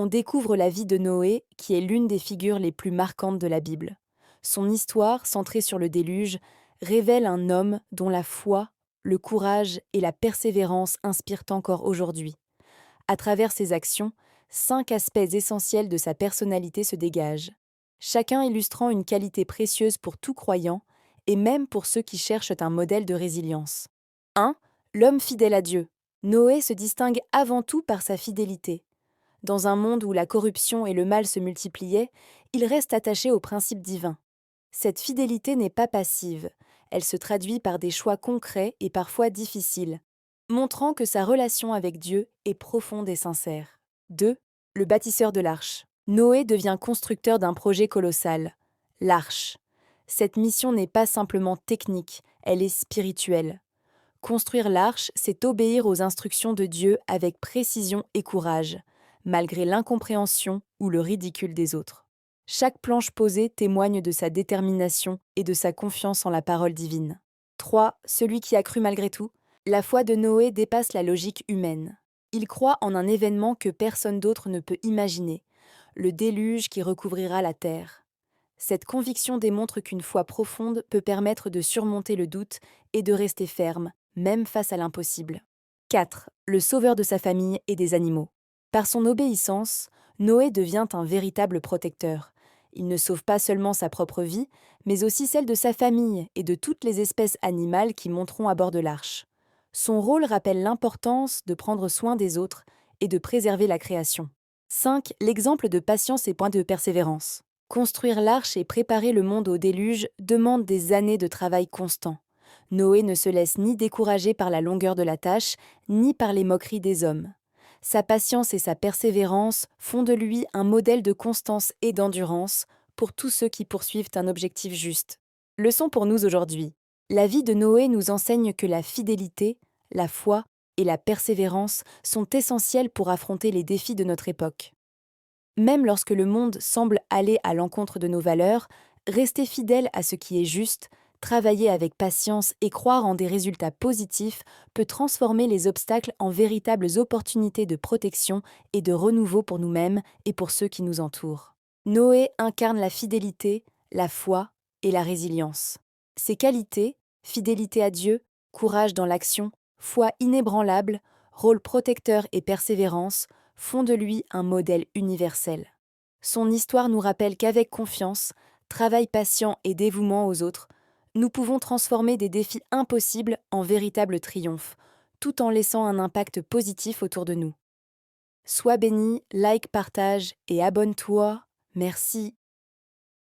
on découvre la vie de Noé, qui est l'une des figures les plus marquantes de la Bible. Son histoire, centrée sur le déluge, révèle un homme dont la foi, le courage et la persévérance inspirent encore aujourd'hui. À travers ses actions, 5 aspects essentiels de sa personnalité se dégagent, chacun illustrant une qualité précieuse pour tout croyant et même pour ceux qui cherchent un modèle de résilience. 1. L'homme fidèle à Dieu. Noé se distingue avant tout par sa fidélité. Dans un monde où la corruption et le mal se multipliaient, il reste attaché aux principes divins. Cette fidélité n'est pas passive, elle se traduit par des choix concrets et parfois difficiles, montrant que sa relation avec Dieu est profonde et sincère. 2. Le bâtisseur de l'arche. Noé devient constructeur d'un projet colossal, l'arche. Cette mission n'est pas simplement technique, elle est spirituelle. Construire l'arche, c'est obéir aux instructions de Dieu avec précision et courage, malgré l'incompréhension ou le ridicule des autres. Chaque planche posée témoigne de sa détermination et de sa confiance en la parole divine. 3. Celui qui a cru malgré tout. La foi de Noé dépasse la logique humaine. Il croit en un événement que personne d'autre ne peut imaginer, le déluge qui recouvrira la terre. Cette conviction démontre qu'une foi profonde peut permettre de surmonter le doute et de rester ferme, même face à l'impossible. 4. Le sauveur de sa famille et des animaux. Par son obéissance, Noé devient un véritable protecteur. Il ne sauve pas seulement sa propre vie, mais aussi celle de sa famille et de toutes les espèces animales qui monteront à bord de l'arche. Son rôle rappelle l'importance de prendre soin des autres et de préserver la création. 5. L'exemple de patience et point de persévérance. Construire l'arche et préparer le monde au déluge demande des années de travail constant. Noé ne se laisse ni décourager par la longueur de la tâche, ni par les moqueries des hommes. Sa patience et sa persévérance font de lui un modèle de constance et d'endurance pour tous ceux qui poursuivent un objectif juste. Leçon pour nous aujourd'hui. La vie de Noé nous enseigne que la fidélité, la foi et la persévérance sont essentielles pour affronter les défis de notre époque. Même lorsque le monde semble aller à l'encontre de nos valeurs, rester fidèle à ce qui est juste, travailler avec patience et croire en des résultats positifs peut transformer les obstacles en véritables opportunités de protection et de renouveau pour nous-mêmes et pour ceux qui nous entourent. Noé incarne la fidélité, la foi et la résilience. Ces qualités, fidélité à Dieu, courage dans l'action, foi inébranlable, rôle protecteur et persévérance, font de lui un modèle universel. Son histoire nous rappelle qu'avec confiance, travail patient et dévouement aux autres, nous pouvons transformer des défis impossibles en véritables triomphes, tout en laissant un impact positif autour de nous. Sois béni, like, partage et abonne-toi. Merci.